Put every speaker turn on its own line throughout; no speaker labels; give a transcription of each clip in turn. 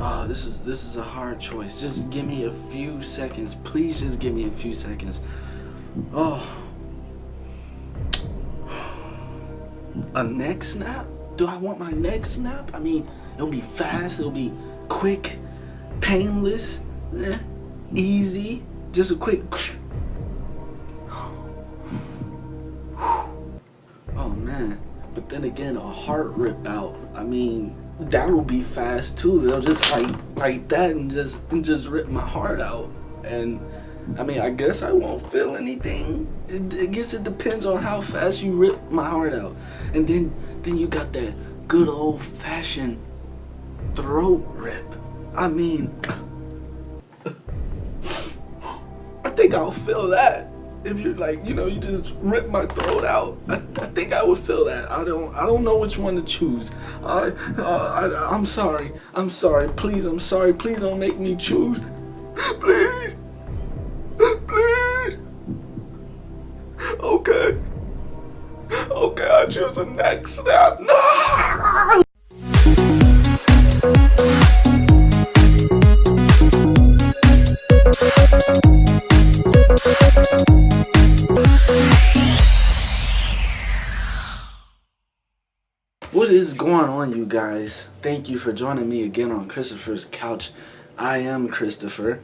Oh, this is a hard choice. Just give me a few seconds. Please just give me a few seconds. Oh. A neck snap? Do I want my neck snap? I mean, it'll be fast, it'll be quick, painless, easy. Just a quick. Oh man. But then again, a heart rip out. I mean, that'll be fast too. They'll just like that and just rip my heart out. And I mean, I guess I won't feel anything. I guess it depends on how fast you rip my heart out. And then you got that good old fashioned throat rip. I mean, I think I'll feel that. If you're like, you just rip my throat out, I think I would feel that. I don't know which one to choose. I'm sorry. Please, I'm sorry. Please don't make me choose. Please. Please. Okay, I choose the neck snap. No! What is going on, you guys? Thank you for joining me again on Christopher's Couch. I am Christopher,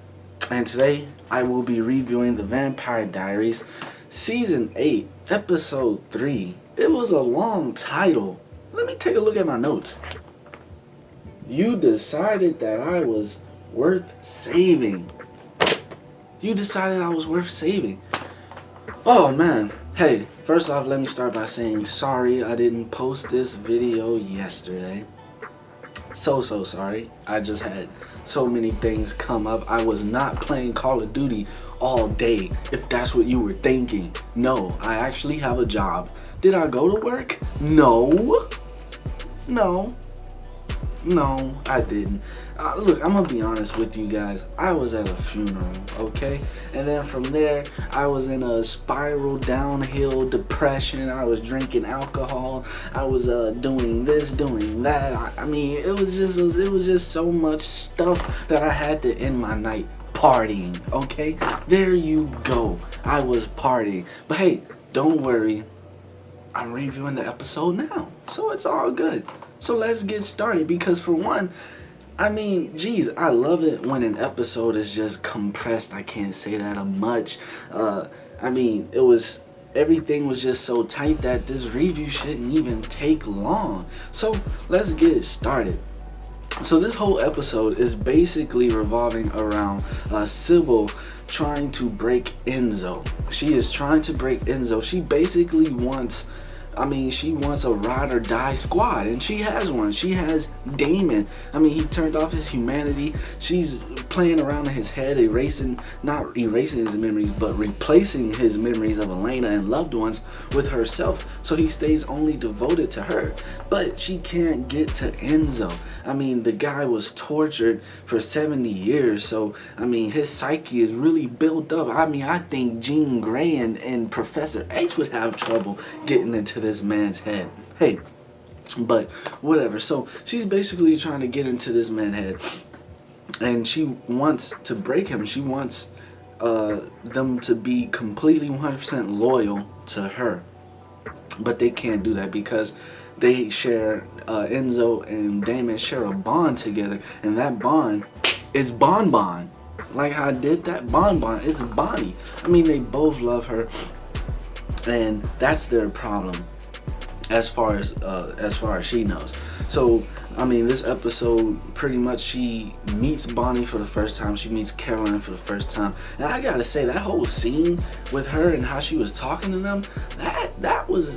and today I will be reviewing the Vampire Diaries Season 8, Episode 3. It was a long title. Let me take a look at my notes. You decided that I was worth saving. You decided I was worth saving. Oh man. Hey, first off, let me start by saying sorry I didn't post this video yesterday. So sorry. I just had so many things come up. I was not playing Call of Duty all day, if that's what you were thinking. No, I actually have a job. Did I go to work? No, I didn't. Look, I'm gonna be honest with you guys. I was at a funeral, okay? And then from there, I was in a spiral downhill depression. I was drinking alcohol. I was doing this, doing that. I mean, it was just so much stuff that I had to end my night partying, okay? There you go. I was partying. But hey, don't worry. I'm reviewing the episode now, so it's all good. So let's get started, because for one, I mean, geez, I love it when an episode is just compressed. I can't say that much. I mean, everything was just so tight that this review shouldn't even take long. So let's get it started. So this whole episode is basically revolving around Sybil trying to break Enzo. She is trying to break Enzo. She basically wants a ride or die squad, and she has one. She has Damon. I mean, he turned off his humanity. She's playing around in his head, not erasing his memories, but replacing his memories of Elena and loved ones with herself, so he stays only devoted to her. But she can't get to Enzo. I mean, the guy was tortured for 70 years, so I mean, his psyche is really built up. I mean, I think Jean Grey and Professor H would have trouble getting into this man's head. Hey, but whatever. So she's basically trying to get into this man's head, and she wants to break him. She wants them to be completely 100% loyal to her, but they can't do that because they share Enzo and Damon share a bond together, and that bond is Bon. Like how I did that, Bon. It's Bonnie. I mean, they both love her, and that's their problem as far as she knows. So I mean, this episode, pretty much she meets Bonnie for the first time. She meets Caroline for the first time. And I gotta say, that whole scene with her and how she was talking to them, that was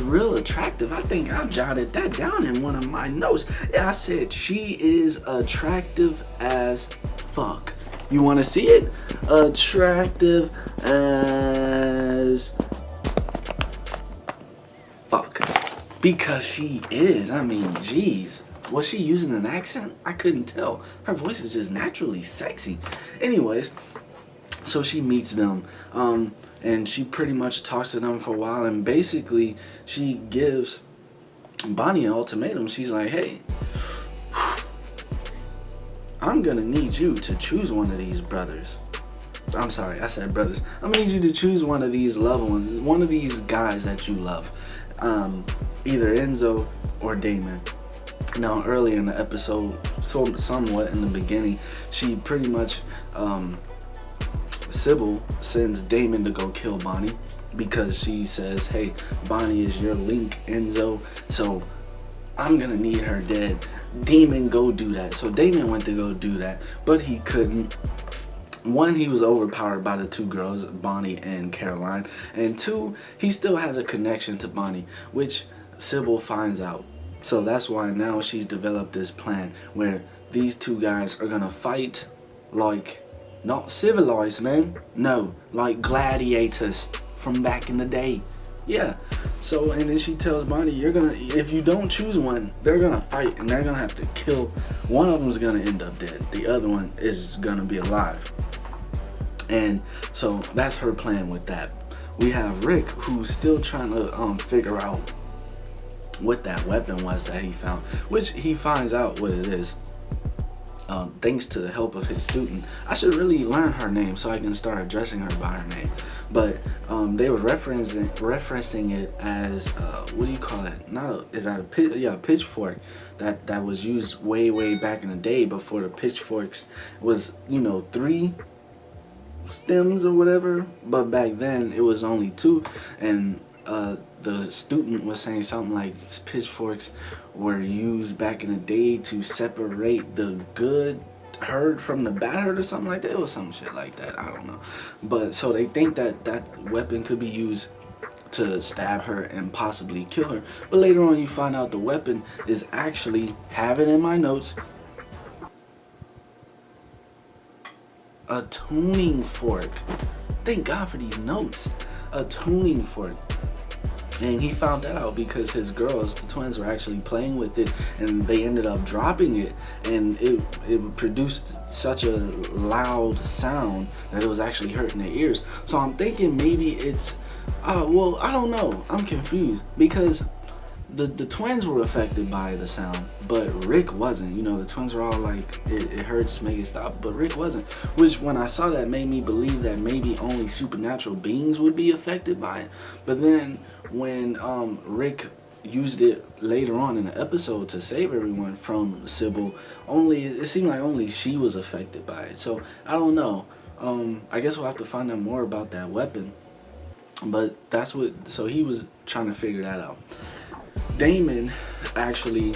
real attractive. I think I jotted that down in one of my notes. Yeah, I said she is attractive as fuck. You wanna see it? Attractive as fuck. Because she is. I mean, geez. Was she using an accent? I couldn't tell. Her voice is just naturally sexy. Anyways, so she meets them, and she pretty much talks to them for a while, and basically she gives Bonnie an ultimatum. She's like, hey, I'm gonna need you to choose one of these brothers. I'm sorry, I said brothers. I'm gonna need you to choose one of these loved ones, one of these guys that you love. Either Enzo or Damon. Now, earlier in the episode, somewhat in the beginning, she pretty much, Sybil sends Damon to go kill Bonnie because she says, hey, Bonnie is your link, Enzo, so I'm gonna need her dead. Damon, go do that. So Damon went to go do that, but he couldn't. One, he was overpowered by the two girls, Bonnie and Caroline. And two, he still has a connection to Bonnie, which Sybil finds out. So that's why now she's developed this plan where these two guys are gonna fight like, not civilized, man. No, like gladiators from back in the day. Yeah. So, and then she tells Bonnie, if you don't choose one, they're gonna fight and they're gonna have to kill. One of them's gonna end up dead. The other one is gonna be alive. And so that's her plan with that. We have Rick, who's still trying to figure out what that weapon was that he found, which he finds out what it is. Thanks to the help of his student. I should really learn her name so I can start addressing her by her name. But they were referencing it as what do you call it? A pitchfork that was used way back in the day before the pitchforks was 3 stems or whatever. But back then it was only 2, and the student was saying something like pitchforks were used back in the day to separate the good herd from the bad herd or something like that. It was some shit like that. I don't know. But so they think that that weapon could be used to stab her and possibly kill her. But later on you find out the weapon is actually, have it in my notes, a tuning fork. Thank God for these notes. A tuning fork. And he found that out because his girls, the twins, were actually playing with it, and they ended up dropping it, and it produced such a loud sound that it was actually hurting their ears. So I'm thinking maybe it's, well, I don't know. I'm confused because the twins were affected by the sound, but Rick wasn't. The twins were all like, it hurts, make it stop, but Rick wasn't. Which, when I saw that, made me believe that maybe only supernatural beings would be affected by it. But then when Rick used it later on in the episode to save everyone from Sybil, it seemed like only she was affected by it. So I don't know. I guess we'll have to find out more about that weapon. But so he was trying to figure that out. Damon actually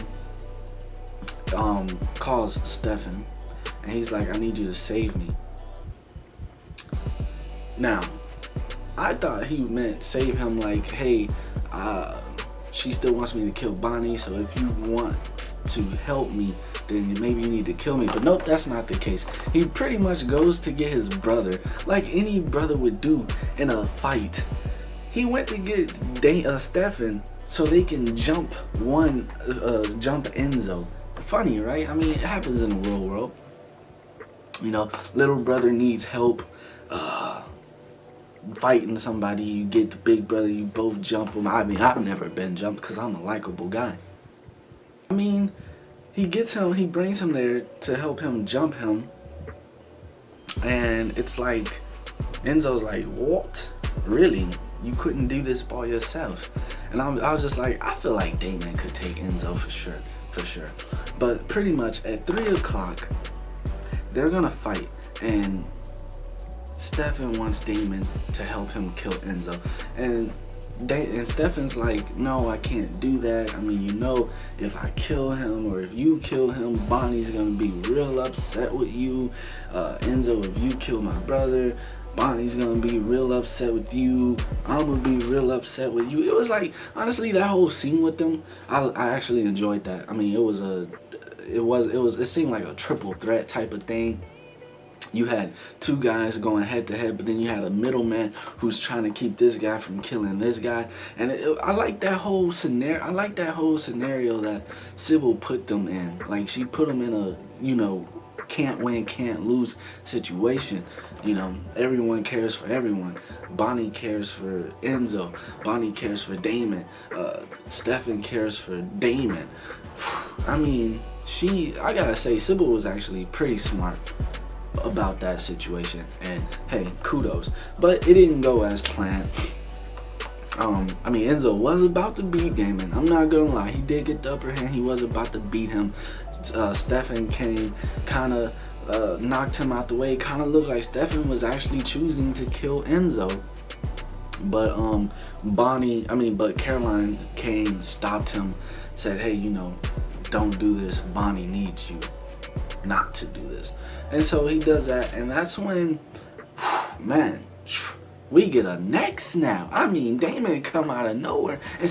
calls Stefan, and he's like, I need you to save me. Now, I thought he meant save him like, hey, she still wants me to kill Bonnie, so if you want to help me, then maybe you need to kill me. But nope, that's not the case. He pretty much goes to get his brother, like any brother would do in a fight. He went to get Stefan so they can jump Enzo. Funny, right? I mean, it happens in the real world. Little brother needs help fighting somebody. You get the big brother, you both jump him. I mean, I've never been jumped because I'm a likable guy. I mean, he brings him there to help him jump him. And it's like, Enzo's like, what? Really? You couldn't do this by yourself? And I was just like, I feel like Damon could take Enzo for sure. But pretty much at 3 o'clock, they're gonna fight, and Stefan wants Damon to help him kill Enzo. And Stefan's like, no, I can't do that. I mean, if I kill him or if you kill him, Bonnie's gonna be real upset with you. Enzo, if you kill my brother, Bonnie's gonna be real upset with you. I'm gonna be real upset with you. It was like, honestly, that whole scene with them, I actually enjoyed that. I mean, it seemed like a triple threat type of thing. You had 2 guys going head to head, but then you had a middleman who's trying to keep this guy from killing this guy. And I like that whole scenario. I like that whole scenario that Sybil put them in. Like, she put them in a, can't win, can't lose situation. You know, everyone cares for everyone. Bonnie cares for Enzo. Bonnie cares for Damon. Stefan cares for Damon. I mean, I gotta say, Sybil was actually pretty smart about that situation, and hey, kudos. But it didn't go as planned. I mean, Enzo was about to beat Damon. I'm not gonna lie, he did get the upper hand. He was about to beat him. Stefan came, kind of knocked him out the way. Kind of looked like Stefan was actually choosing to kill Enzo. But but Caroline came, stopped him, said, hey, you know, don't do this. Bonnie needs you not to do this. And so he does that, and that's when, man, we get a neck snap. I mean, Damon come out of nowhere and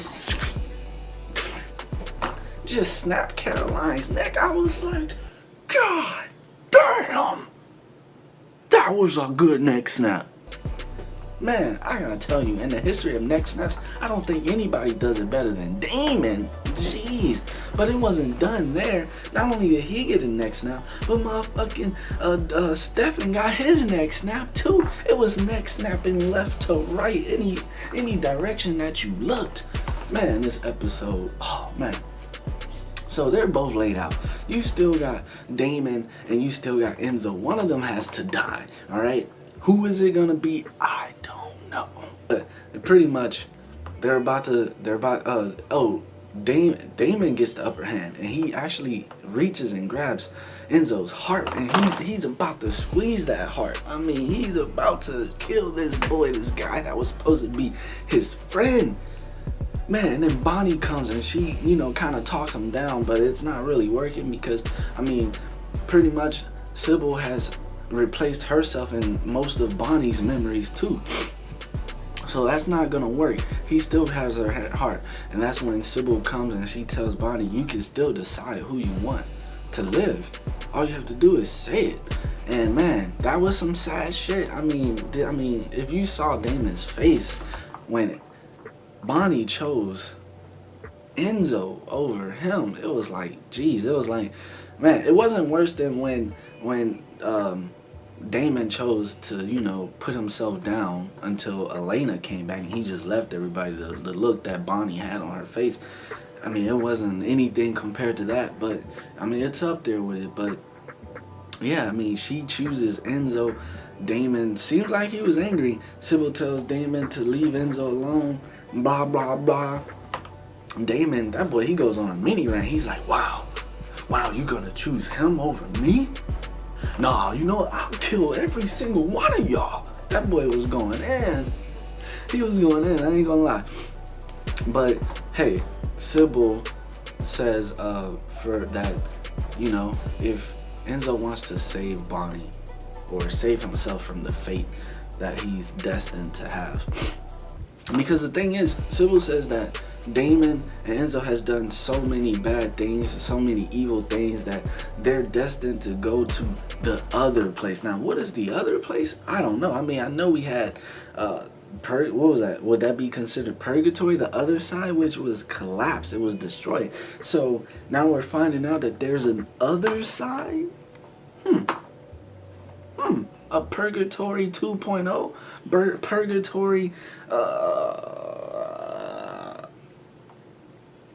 just snapped Caroline's neck. I was like, God damn, that was a good neck snap. Man, I gotta tell you, in the history of neck snaps, I don't think anybody does it better than Damon. Jeez. But it wasn't done there. Not only did he get a neck snap, but motherfucking Stefan got his neck snapped too. It was neck snapping left to right, any direction that you looked. Man, this episode, oh man. So they're both laid out. You still got Damon and you still got Enzo. One of them has to die, all right? Who is it gonna be? I don't know. But pretty much, Damon gets the upper hand, and he actually reaches and grabs Enzo's heart, and he's about to squeeze that heart. I mean, he's about to kill this boy, this guy that was supposed to be his friend. Man, and then Bonnie comes and she, you know, kind of talks him down, but it's not really working because, I mean, pretty much Sybil has replaced herself in most of Bonnie's memories too. So that's not gonna work. He still has her heart. And that's when Sybil comes and she tells Bonnie, you can still decide who you want to live. All you have to do is say it. And man, that was some sad shit. I mean, if you saw Damon's face when Bonnie chose Enzo over him, it was like, geez, it was like, man, it wasn't worse than when Damon chose to, you know, put himself down until Elena came back and he just left everybody. The look that Bonnie had on her face, I mean, it wasn't anything compared to that, but I mean, it's up there with it. But yeah, I mean, she chooses Enzo. Damon seems like he was angry. Sybil tells Damon to leave Enzo alone, blah blah blah. Damon, that boy, he goes on a mini rant. He's like, wow, you gonna choose him over me? Nah, you know what? I'll kill every single one of y'all. That boy was going in. He was going in, I ain't gonna lie. But hey, Sybil says for that, you know, if Enzo wants to save Bonnie or save himself from the fate that he's destined to have. Because the thing is, Sybil says that Damon and Enzo has done so many bad things, so many evil things, that they're destined to go to the other place. Now, what is the other place? I don't know. I mean, I know we had, what was that? Would that be considered purgatory? The other side, which was collapsed. It was destroyed. So now we're finding out that there's an other side? A purgatory 2.0? Purgatory,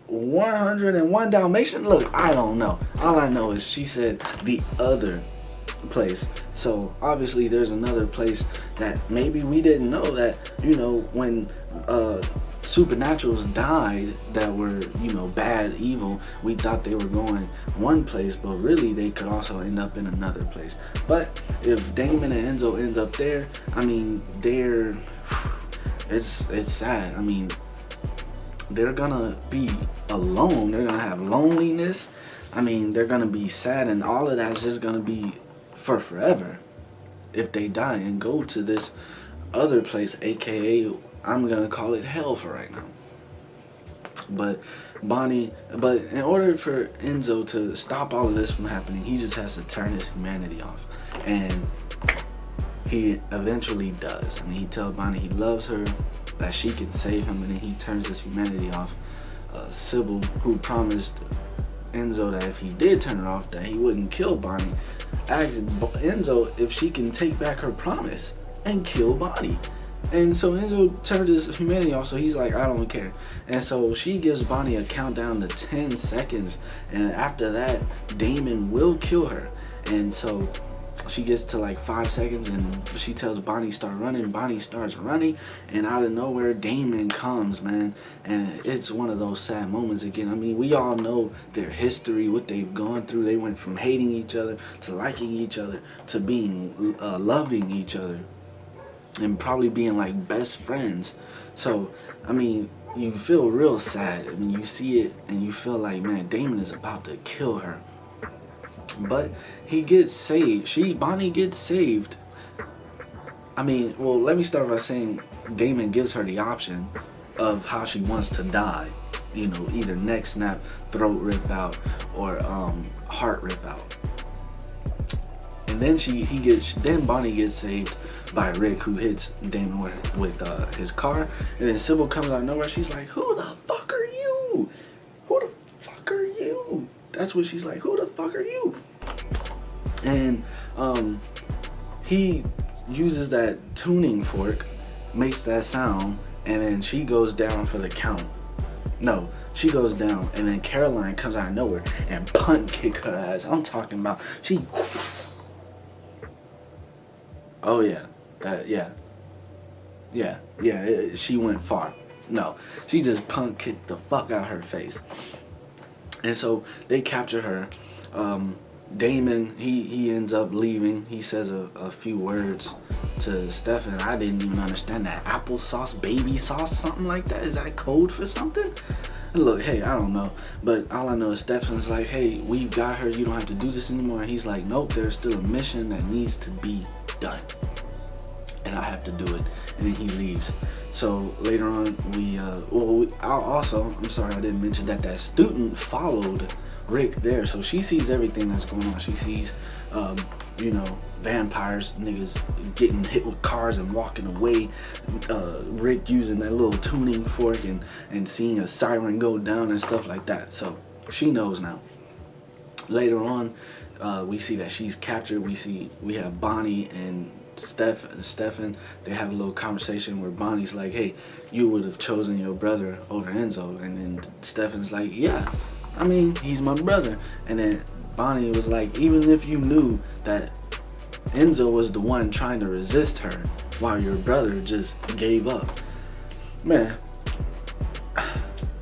101 Dalmatian? Look, I don't know. All I know is she said the other place. So obviously there's another place that maybe we didn't know, that, you know, when supernaturals died that were, you know, bad, evil, we thought they were going one place, but really they could also end up in another place. But if Damon and Enzo ends up there, I mean, it's sad. I mean, they're gonna be alone. They're gonna have loneliness. I mean, they're gonna be sad, and all of that's just gonna be for forever if they die and go to this other place, aka I'm gonna call it hell for right now. But in order for Enzo to stop all of this from happening, he just has to turn his humanity off, and he eventually does. I mean, he tells Bonnie he loves her, that she can save him, and then he turns his humanity off. Sybil, who promised Enzo that if he did turn it off, that he wouldn't kill Bonnie, asks Enzo if she can take back her promise and kill Bonnie. And so Enzo turned his humanity off, so he's like, I don't care. And so she gives Bonnie a countdown to 10 seconds, and after that, Damon will kill her. And so she gets to like 5 seconds, and she tells Bonnie start running. Bonnie starts running, and out of nowhere, Damon comes, man. And it's one of those sad moments again. I mean, we all know their history, what they've gone through. They went from hating each other to liking each other to being loving each other, and probably being like best friends. So I mean, you feel real sad. I mean, you see it and you feel like, man, Damon is about to kill her. But he gets saved. Bonnie gets saved. I mean, well, let me start by saying Damon gives her the option of how she wants to die. You know, either neck snap, throat rip out, or heart rip out. And then then Bonnie gets saved by Rick, who hits Damon with his car. And then Sybil comes out of nowhere. She's like, who the fuck are you? Who the fuck are you? That's what she's like, who the fuck are you? And he uses that tuning fork, makes that sound, and then she goes down for the count. No, she goes down, and then Caroline comes out of nowhere and punt kick her ass. I'm talking about she. Oh yeah, she went far. No, she just punt kicked the fuck out of her face. And so they capture her. Damon, he ends up leaving. He says a few words to Stefan. I didn't even understand that. Applesauce, baby sauce, something like that. Is that code for something? And look, hey, I don't know. But all I know is Stefan's like, hey, we've got her. You don't have to do this anymore. And he's like, nope, there's still a mission that needs to be done. And I have to do it. And then he leaves. So later on, I'm sorry I didn't mention that student followed Rick there. So she sees everything that's going on. She sees, vampires, niggas getting hit with cars and walking away. Rick using that little tuning fork and seeing a siren go down and stuff like that. So she knows now. Later on, we see that she's captured. We have Bonnie and Stefan. They have a little conversation where Bonnie's like, hey, you would have chosen your brother over Enzo. And then Stefan's like, yeah, I mean, he's my brother. And then Bonnie was like, even if you knew that Enzo was the one trying to resist her while your brother just gave up. Man,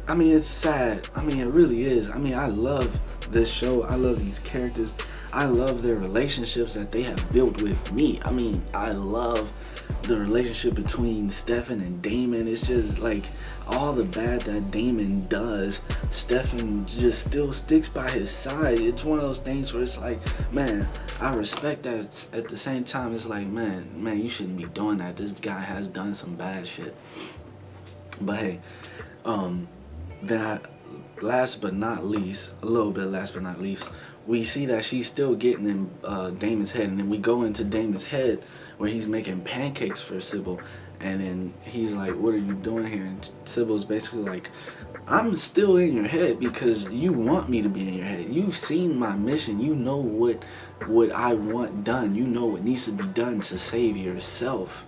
I mean, it's sad. I mean, it really is. I mean, I love this show. I love these characters. I love their relationships that they have built with me. I mean, I love the relationship between Stefan and Damon. It's just like all the bad that Damon does, Stefan just still sticks by his side. It's one of those things where it's like, man, I respect that. At the same time, it's like, man, you shouldn't be doing that. This guy has done some bad shit. But hey, that last but not least, we see that she's still getting in Damon's head, and then we go into Damon's head where he's making pancakes for Sybil, and then he's like, what are you doing here? And Sybil's basically like, I'm still in your head because you want me to be in your head. You've seen my mission. You know what I want done. You know what needs to be done to save yourself.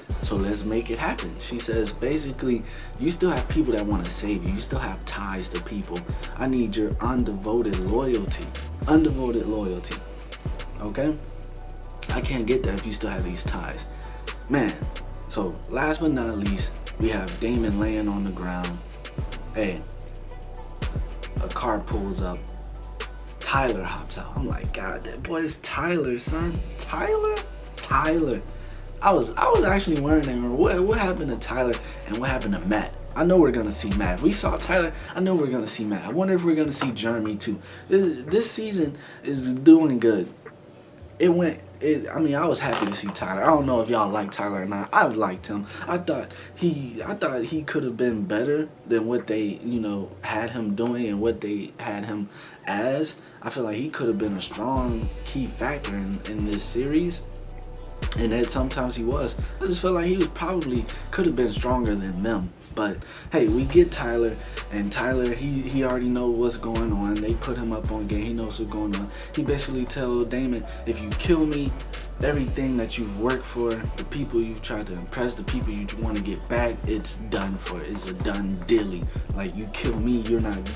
So let's make it happen. She says, basically, you still have people that want to save you. You still have ties to people. I need your undevoted loyalty. Undevoted loyalty. Okay? I can't get that if you still have these ties. Man, so last but not least, we have Damon laying on the ground. Hey, a car pulls up. Tyler hops out. I'm like, God, that boy is Tyler, son. Tyler. I was actually wondering what happened to Tyler and what happened to Matt. I know we're gonna see Matt. If we saw Tyler, I know we're gonna see Matt. I wonder if we're gonna see Jeremy too. This season is doing good. I was happy to see Tyler. I don't know if y'all like Tyler or not. I liked him. I thought he could have been better than what they, had him doing and what they had him as. I feel like he could have been a strong key factor in this series. And then sometimes he was. I just felt like he was probably could have been stronger than them. But hey, we get Tyler, and Tyler, he already knows what's going on. They put him up on game. He knows what's going on. He basically tells Damon, if you kill me, everything that you've worked for, the people you've tried to impress, the people you want to get back, it's done for. It's a done dilly. Like, you kill me, you're not.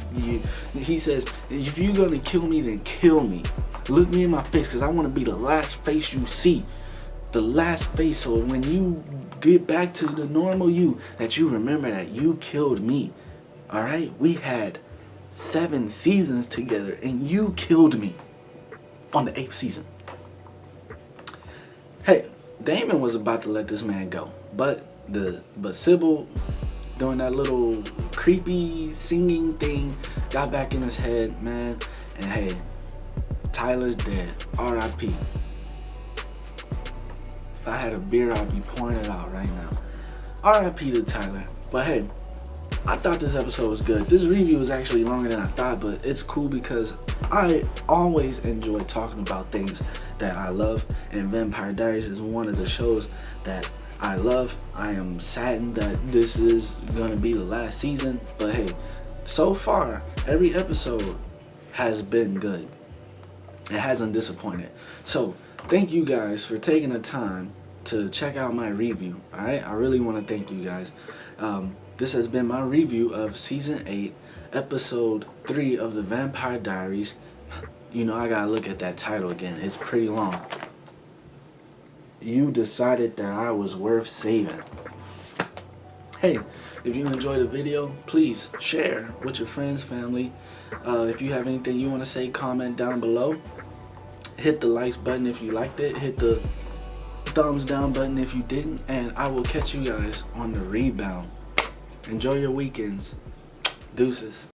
He says, if you're gonna kill me, then kill me. Look me in my face, because I want to be the last face you see. The last face, so when you get back to the normal you, that you remember that you killed me. Alright? We had 7 seasons together, and you killed me on the 8th season. Hey, Damon was about to let this man go, but Sybil, doing that little creepy singing thing, got back in his head, man. And hey, Tyler's dead. R.I.P. If I had a beer, I'd be pouring it out right now. R.I.P. to Tyler. But hey, I thought this episode was good. This review was actually longer than I thought, but it's cool because I always enjoy talking about things that I love, and Vampire Diaries is one of the shows that I love. I am saddened that this is gonna be the last season, but hey, so far every episode has been good. It hasn't disappointed. So thank you guys for taking the time to check out my review. Alright, I really want to thank you guys. This has been my review of season 8, episode 3 of the Vampire Diaries. You know, I gotta look at that title again. It's pretty long. You decided that I was worth saving. Hey, if you enjoyed the video, please share with your friends, family. If you have anything you want to say, comment down below. Hit the likes button if you liked it. Hit the thumbs down button if you didn't. And I will catch you guys on the rebound. Enjoy your weekends. Deuces.